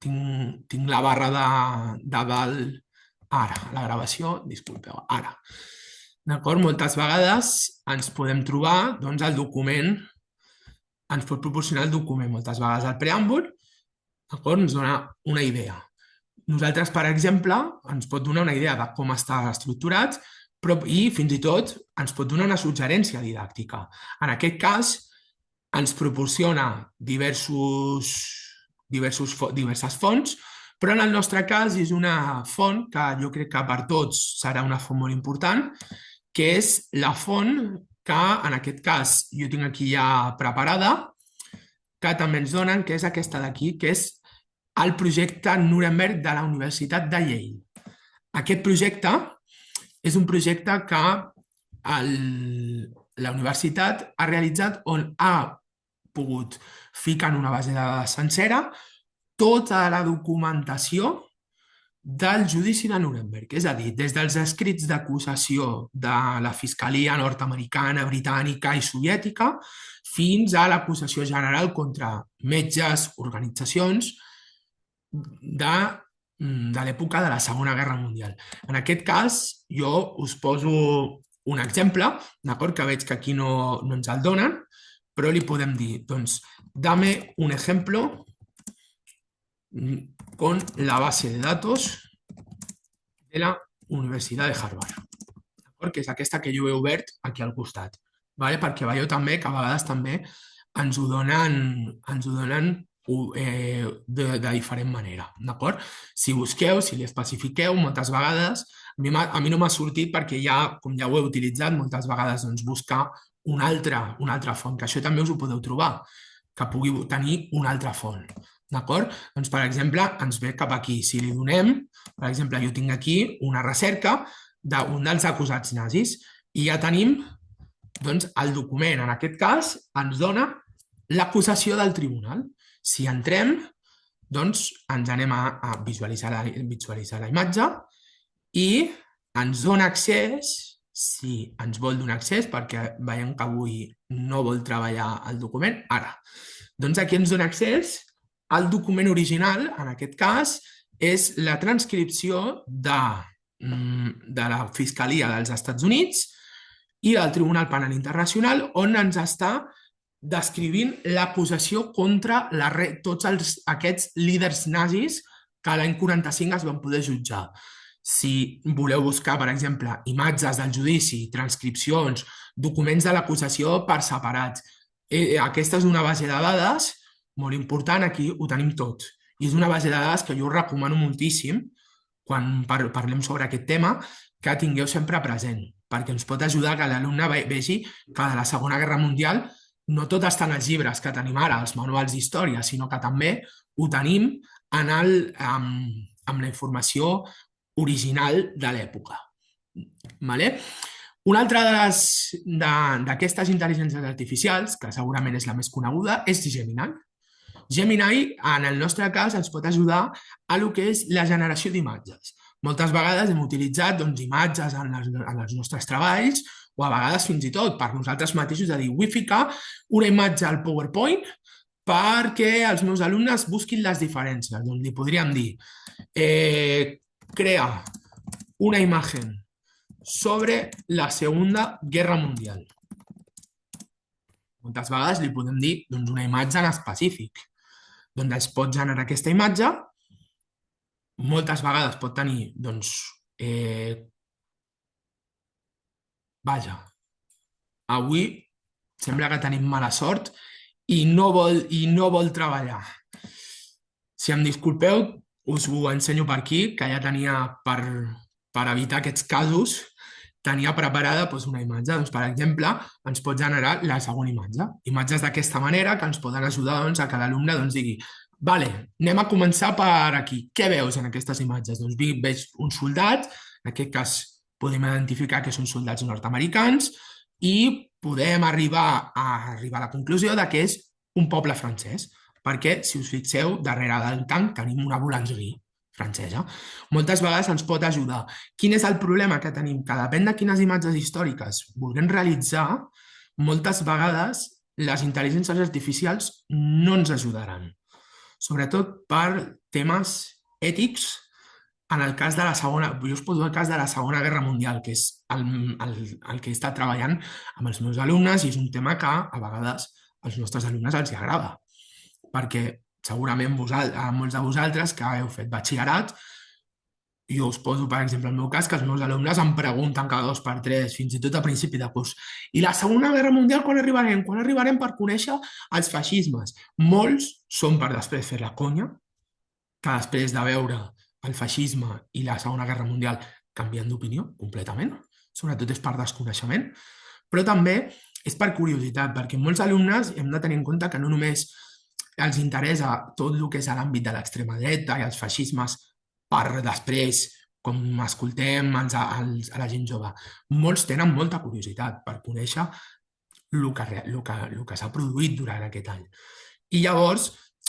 tinc la barra de dalt. Ara, la gravació, disculpeu, ara. D'acord? Moltes vegades ens podem trobar, doncs, el document, ens pot proporcionar el document, moltes vegades el preàmbul, d'acord? Ens dona una idea. Nosaltres, per exemple, ens pot donar una idea de com està estructurat i fins i tot ens pot donar una suggerència didàctica. En aquest cas, ens proporciona diverses fonts, però en el nostre cas és una font que jo crec que per tots serà una font molt important, que és la font que, en aquest cas, jo tinc aquí ja preparada, que també ens donen, que és aquesta d'aquí, que és el projecte Nuremberg de la Universitat de Yale. Aquest projecte és un projecte que la universitat ha realitzat on ha pogut ficar en una base de dades sencera tota la documentació del judici de Nuremberg, és a dir, des dels escrits d'acusació de la Fiscalia nord-americana, britànica i soviètica fins a l'acusació general contra metges, organitzacions de l'època de la Segona Guerra Mundial. En aquest cas, jo us poso un exemple, d'acord, que veig que aquí no ens el donen, però li podem dir, doncs, dame un ejemplo con la base de datos de la Universitat de Harvard, que és aquesta que jo he obert aquí al costat, perquè veieu també que a vegades també ens ho donen de diferent manera, d'acord? Si busqueu, si li especifiqueu, moltes vegades, a mi no m'ha sortit perquè ja, com ja ho he utilitzat, moltes vegades doncs, buscar una altra font, que això també us ho podeu trobar, que pugui tenir una altra font, d'acord? Doncs, per exemple, ens ve cap aquí. Si li donem, per exemple, jo tinc aquí una recerca d'un dels acusats nazis i ja tenim doncs, el document. En aquest cas, ens dona l'acusació del tribunal. Si entrem, doncs ens anem a visualitzar la imatge i ens dona accés, si ens vol donar accés, perquè veiem que avui no vol treballar el document, ara. Doncs aquí ens dona accés al document original, en aquest cas, és la transcripció de la Fiscalia dels Estats Units i del Tribunal Penal Internacional, on ens està descrivint l'acusació contra tots aquests líders nazis que l'any 45 es van poder jutjar. Si voleu buscar, per exemple, imatges del judici, transcripcions, documents de l'acusació per separats, aquesta és una base de dades molt important, aquí ho tenim tot. I és una base de dades que jo us recomano moltíssim quan parlem sobre aquest tema, que tingueu sempre present, perquè ens pot ajudar que l'alumne vegi que de la Segona Guerra Mundial no tot està en els llibres que tenim ara, els manuals d'història, sinó que també ho tenim amb la informació original de l'època. Una altra d'aquestes intel·ligències artificials, que segurament és la més coneguda, és Gemini. Gemini, en el nostre cas, ens pot ajudar a lo que és la generació d'imatges. Moltes vegades hem utilitzat imatges en els nostres treballs o a vegades fins i tot per nosaltres mateixos, de dir, vull ficar una imatge al PowerPoint perquè els meus alumnes busquin les diferències. Doncs li podríem dir, crea una imagen sobre la Segunda Guerra Mundial. Moltes vegades li podem dir una imatge en específic. Doncs es pot generar aquesta imatge, moltes vegades pot tenir, vaja, avui sembla que tenim mala sort i no vol treballar. Si em disculpeu, us ho ensenyo per aquí, que ja tenia, per evitar aquests casos, tenia preparada una imatge. Per exemple, ens pot generar la següent imatge. Imatges d'aquesta manera que ens poden ajudar a que l'alumne digui, vale, anem a començar per aquí. Què veus en aquestes imatges? Doncs veig un soldat, en aquest cas podem identificar que són soldats nord-americans i podem arribar a la conclusió que és un poble francès, perquè, si us fixeu, darrere del tanc tenim una boulangerie francesa. Moltes vegades ens pot ajudar. Quin és el problema que tenim? Que depèn de quines imatges històriques vulguem realitzar, moltes vegades les intel·ligències artificials no ens ajudaran. Sobretot per temes ètics En el cas de la segona, jo us poso el cas de la Segona Guerra Mundial, que és el que he estat treballant amb els meus alumnes i és un tema que a vegades als nostres alumnes els agrada, perquè segurament a molts de vosaltres que heu fet batxillerat, jo us poso, per exemple, el meu cas, que els meus alumnes em pregunten cada 2 per 3, fins i tot a principi de curs, i la Segona Guerra Mundial quan arribarem? Quan arribarem per conèixer els feixismes? Molts són per després fer la conya, que després de veure el feixisme i la Segona Guerra Mundial canvien d'opinió completament, sobretot és per desconeixement, però també és per curiositat, perquè molts alumnes hem de tenir en compte que no només els interessa tot el que és a l'àmbit de l'extrema dreta i els feixismes per després, com escoltem a la gent jove, molts tenen molta curiositat per conèixer el que s'ha produït durant aquest any. I llavors,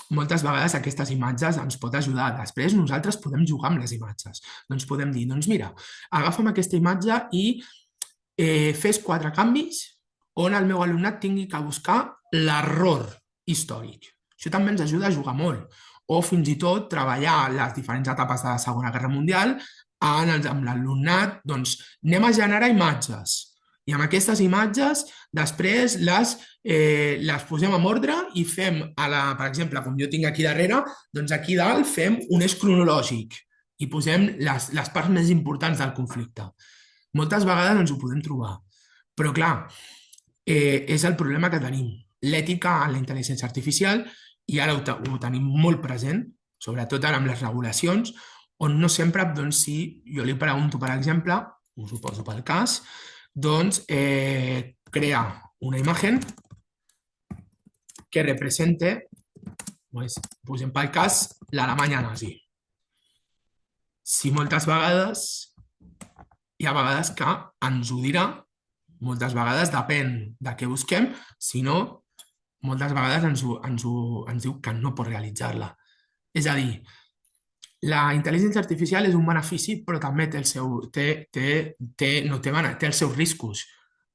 moltes vegades aquestes imatges ens pot ajudar. Després nosaltres podem jugar amb les imatges. Doncs podem dir, doncs mira, agafa'm aquesta imatge i fes 4 canvis on el meu alumnat tingui que buscar l'error històric. Això també ens ajuda a jugar molt. O fins i tot treballar les diferents etapes de la Segona Guerra Mundial amb l'alumnat, doncs anem a generar imatges. I amb aquestes imatges després les posem en ordre i fem, per exemple, com jo tinc aquí darrere, doncs aquí dalt fem un eix cronològic i posem les parts més importants del conflicte. Moltes vegades ens ho podem trobar, però clar, és el problema que tenim. L'ètica en la intel·ligència artificial, i ara ho tenim molt present, sobretot ara amb les regulacions, on no sempre, doncs, si jo li pregunto, per exemple, us ho poso pel cas, doncs crear una imagen que represente, pues, posem pel cas, l'Alemanya nazi. Si moltes vegades, hi ha vegades que ens ho dirà, moltes vegades depèn de què busquem, si no, moltes vegades ens diu que no pot realitzar-la. És a dir, la intel·ligència artificial és un benefici, però també té els seus riscos,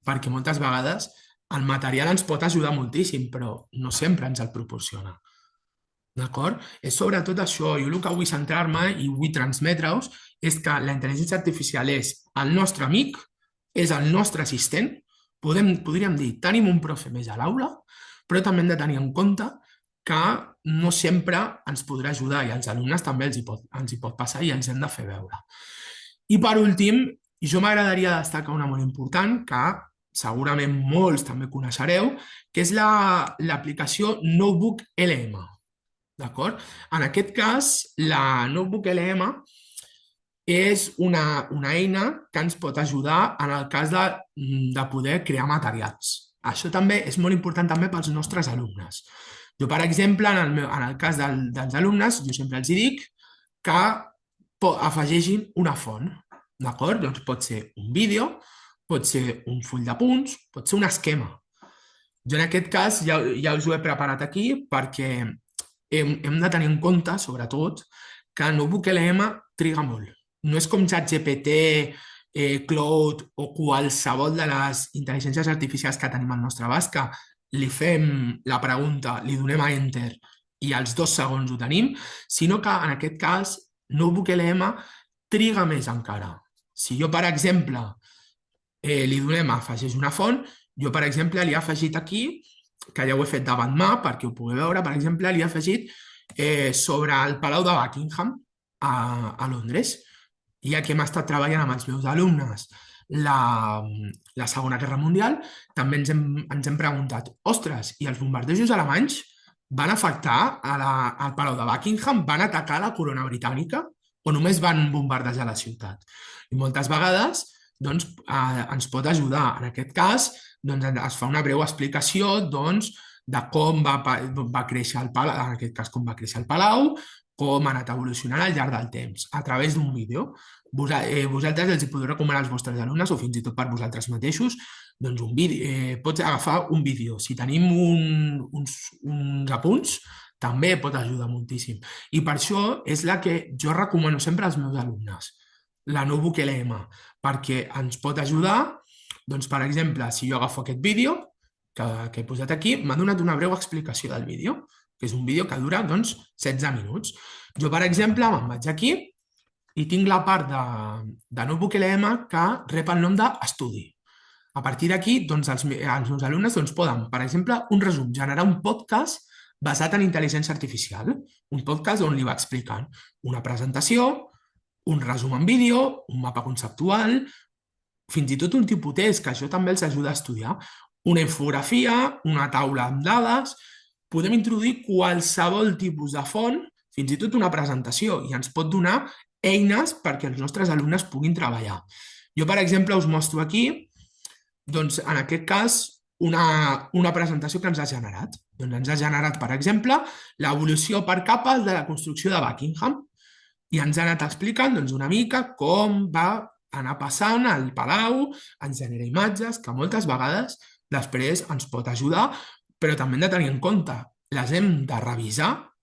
perquè moltes vegades el material ens pot ajudar moltíssim, però no sempre ens el proporciona. D'acord? És sobretot això. Jo el que vull centrar-me i vull transmetre-us és que la intel·ligència artificial és el nostre amic, és el nostre assistent. Podríem dir, tenim un profe més a l'aula, però també hem de tenir en compte que no sempre ens podrà ajudar i als alumnes també els hi pot passar i ens hem de fer veure. I per últim, jo m'agradaria destacar una molt important que segurament molts també coneixereu, que és l'aplicació Notebook LM. D'acord? En aquest cas, la Notebook LM és una eina que ens pot ajudar en el cas de poder crear materials. Això també és molt important també pels nostres alumnes. Jo, per exemple, en el cas dels alumnes, jo sempre els dic que afegeixin una font. D'acord? Doncs pot ser un vídeo, pot ser un full de punts, pot ser un esquema. Jo en aquest cas ja us ho he preparat aquí perquè hem de tenir en compte, sobretot, que Notebook LM triga molt. No és com ChatGPT, Claude o qualsevol de les intel·ligències artificials que tenim al nostre abast, que li fem la pregunta, li donem a Enter i als 2 segons ho tenim, sinó que en aquest cas Notebook LM triga més encara. Si jo, per exemple, li donem a afegeix una font, jo, per exemple, li he afegit aquí, que ja ho he fet davant mà perquè ho pugueu veure, per exemple, li he afegit sobre el Palau de Buckingham a Londres. I ja que hem estat treballant amb els meus alumnes la Segona Guerra Mundial, també ens hem preguntat, ostres, i els bombardejos alemanys van afectar al Palau de Buckingham? Van atacar la corona britànica? O només van bombardejar la ciutat? I moltes vegades doncs, ens pot ajudar. En aquest cas, doncs, es fa una breu explicació de com va créixer el Palau, en aquest cas com va créixer el Palau, com ha anat evolucionant al llarg del temps, a través d'un vídeo. Vosaltres els podeu recomanar als vostres alumnes o fins i tot per vosaltres mateixos, doncs pots agafar un vídeo. Si tenim uns apunts, també pot ajudar moltíssim. I per això és la que jo recomano sempre als meus alumnes, la Notebook LM, perquè ens pot ajudar, doncs, per exemple, si jo agafo aquest vídeo que he posat aquí, m'ha donat una breu explicació del vídeo, que és un vídeo que dura, doncs, 16 minuts. Jo, per exemple, me'n vaig aquí i tinc la part de notebook LM que rep el nom d'estudi. A partir d'aquí, doncs, els meus alumnes doncs, poden, per exemple, un resum, generar un podcast basat en intel·ligència artificial, un podcast on li va explicant una presentació, un resum en vídeo, un mapa conceptual, fins i tot un tipus test, que això també els ajuda a estudiar, una infografia, una taula amb dades, podem introduir qualsevol tipus de font, fins i tot una presentació, i ens pot donar eines perquè els nostres alumnes puguin treballar. Jo, per exemple, us mostro aquí, doncs, en aquest cas, una presentació que ens ha generat. Doncs ens ha generat, per exemple, l'evolució per capes de la construcció de Buckingham i ens ha anat explicant doncs, una mica com va anar passant al palau, ens genera imatges que moltes vegades després ens pot ajudar, però també hem de tenir en compte, les hem de revisar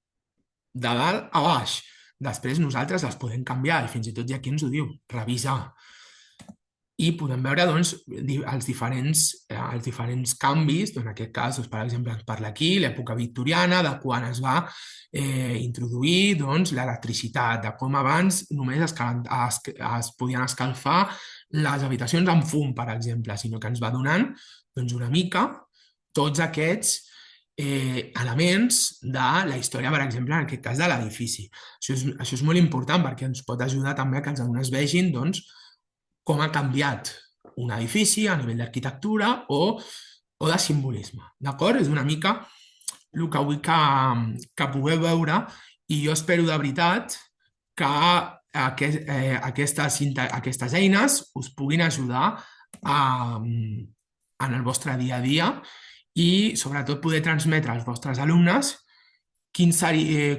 de dalt a baix. Després nosaltres les podem canviar i fins i tot hi ha qui ens ho diu, revisar. I podem veure doncs, els diferents canvis, doncs, en aquest cas, doncs, per exemple, ens parla aquí l'època victoriana, de quan es va introduir doncs, l'electricitat, de com abans només es podien escalfar les habitacions amb fum, per exemple, sinó que ens va donant doncs, una mica tots aquests elements de la història, per exemple, en aquest cas de l'edifici. Això és molt important perquè ens pot ajudar també a que els alumnes vegin doncs, com ha canviat un edifici a nivell d'arquitectura o de simbolisme. D'acord? És una mica el que vull que pugueu veure i jo espero de veritat que aquestes eines us puguin ajudar en el vostre dia a dia i sobretot poder transmetre als vostres alumnes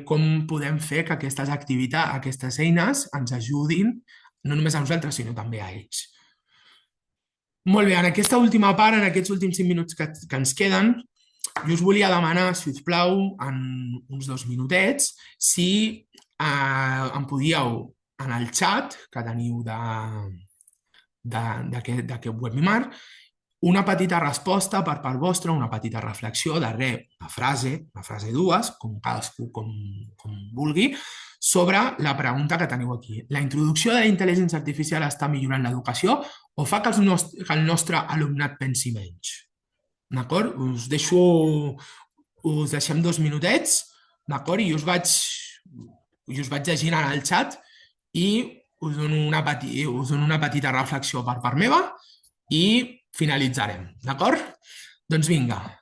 com podem fer que aquestes activitats, aquestes eines ens ajudin no només a nosaltres, sinó també a ells. Molt bé, en aquesta última part, en aquests últims 5 minuts que ens queden, jo us volia demanar, si us plau, en uns 2 minutets, si em podíeu, en el xat que teniu d'aquest webinar, una petita resposta per part vostra, una petita reflexió darrere una frase dues, com cadascú com vulgui, sobre la pregunta que teniu aquí. La introducció de la intel·ligència artificial està millorant l'educació o fa que que el nostre alumnat pensi menys? D'acord? Us deixem 2 minutets, d'acord? I us vaig llegint en el xat i us dono una petita reflexió per part meva i finalitzarem, d'acord? Doncs vinga,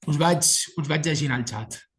us vaig llegint al xat.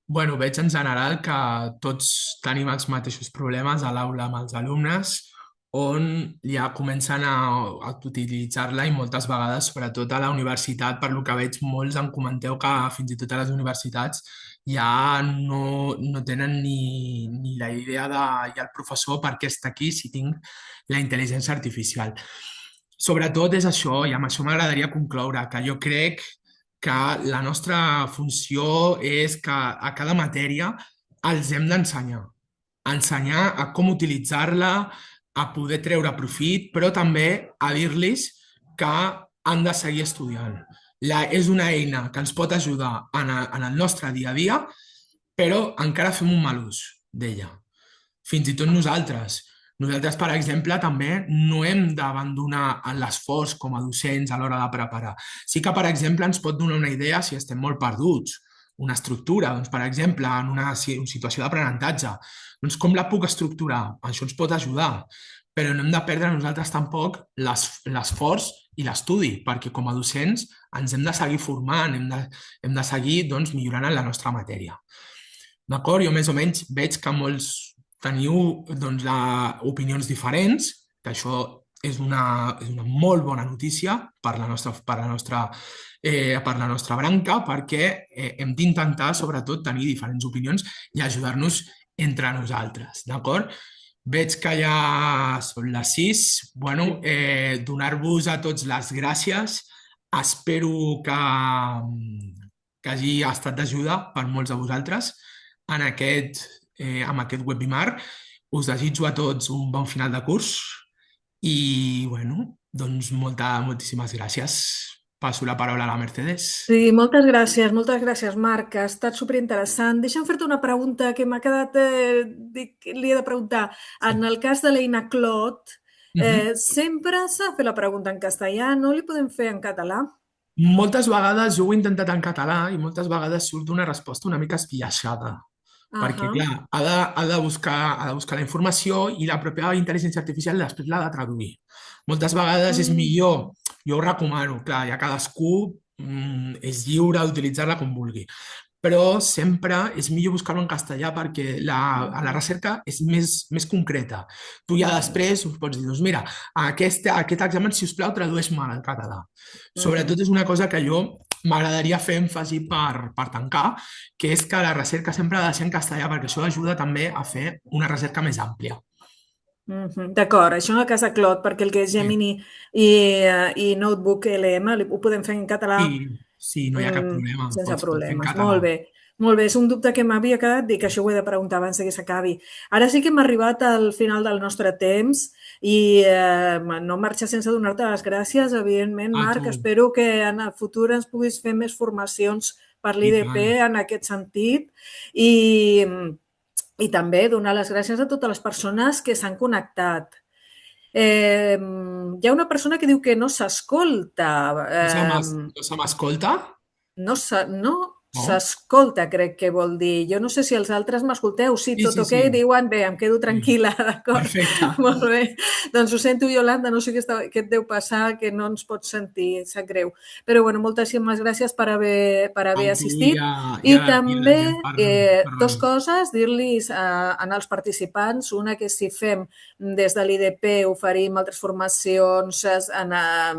Bueno, veig en general que tots tenim els mateixos problemes a l'aula amb els alumnes, on ja comencen a utilitzar-la i moltes vegades, sobretot a la universitat, per lo que veig, molts em comenteu que fins i tot a les universitats ja no tenen ni la idea de ja el professor per què està aquí si tinc la intel·ligència artificial. Sobretot és això, i amb això m'agradaria concloure, que jo crec que la nostra funció és que a cada matèria els hem d'ensenyar. Ensenyar a com utilitzar-la, a poder treure profit, però també a dir-los que han de seguir estudiant. És una eina que ens pot ajudar en el nostre dia a dia, però encara fem un mal ús d'ella. Fins i tot nosaltres. Nosaltres, per exemple, també no hem d'abandonar l'esforç com a docents a l'hora de preparar. Sí que, per exemple, ens pot donar una idea si estem molt perduts, una estructura, doncs, per exemple, en una situació d'aprenentatge. Doncs com la puc estructurar? Això ens pot ajudar, però no hem de perdre nosaltres tampoc l'esforç i l'estudi, perquè com a docents ens hem de seguir formant, hem de seguir doncs, millorant en la nostra matèria. D'acord? Jo més o menys veig que molts teniu doncs, opinions diferents, que això és una molt bona notícia per la nostra branca, perquè hem d'intentar, sobretot, tenir diferents opinions i ajudar-nos entre nosaltres, d'acord? Veig que ja són les 6. Bueno, donar-vos a tots les gràcies. Espero que hagi estat d'ajuda per molts de vosaltres amb aquest webinar. Us desitjo a tots un bon final de curs i, bueno, doncs moltíssimes gràcies. Passo la paraula a la Mercedes. Sí, moltes gràcies, Marc. Ha estat superinteressant. Deixa'm fer-te una pregunta que m'ha quedat... li he de preguntar. En el cas de l'eina Clot, sempre s'ha de fer la pregunta en castellà, no li podem fer en català? Moltes vegades jo ho he intentat en català i moltes vegades surt una resposta una mica esbiaixada. Perquè, clar, ha de buscar la informació i la pròpia intel·ligència artificial després l'ha de traduir. Moltes vegades és millor, jo ho recomano, clar, ja cadascú és lliure d'utilitzar-la com vulgui, però sempre és millor buscar-lo en castellà perquè la recerca és més concreta. Tu ja després us pots dir, doncs mira, aquest examen, si us plau, tradueix-me'l al català. Sobretot és una cosa que jo m'agradaria fer èmfasi per tancar, que és que la recerca sempre ha de ser en castellà, perquè això ajuda també a fer una recerca més àmplia. D'acord, això en el cas de Clot, perquè el que és Gemini i Notebook LM ho podem fer en català Sí, no hi ha cap problema. sense Pot fer en problemes. català. Molt bé, és un dubte que m'havia quedat i que això ho he de preguntar abans que s'acabi. Ara sí que hem arribat al final del nostre temps i no marxa sense donar-te les gràcies, evidentment, Marc. Espero que en el futur ens puguis fer més formacions per l'IDP en aquest sentit i també donar les gràcies a totes les persones que s'han connectat. Hi ha una persona que diu que no s'escolta. No se m'escolta? No s'escolta, crec que vol dir. Jo no sé si els altres m'escolteu. Sí, tot ok? Diuen, bé, em quedo tranquil·la, d'acord? Perfecte. Molt bé. Doncs ho sento, Iolanda, no sé què et deu passar, que no ens pots sentir, sap greu. Però, bueno, moltíssimes gràcies per haver assistit. I també, dues coses, dir-los als participants, una que si fem des de l'IDP oferim altres formacions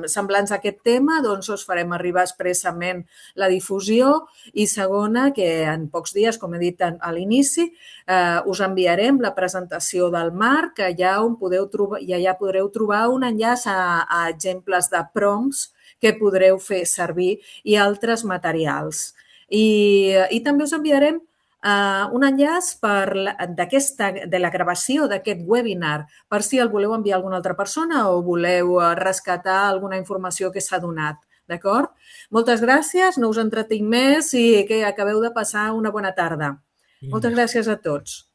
semblants a aquest tema, doncs us farem arribar expressament la difusió i segona, que en pocs dies, com he dit a l'inici, us enviarem la presentació del Marc, que allà podreu trobar un enllaç a exemples de prompts que podreu fer servir i altres materials. I també us enviarem un enllaç de la gravació d'aquest webinar per si el voleu enviar a alguna altra persona o voleu rescatar alguna informació que s'ha donat. D'acord? Moltes gràcies, no us entretinc més i que acabeu de passar una bona tarda. Moltes gràcies a tots.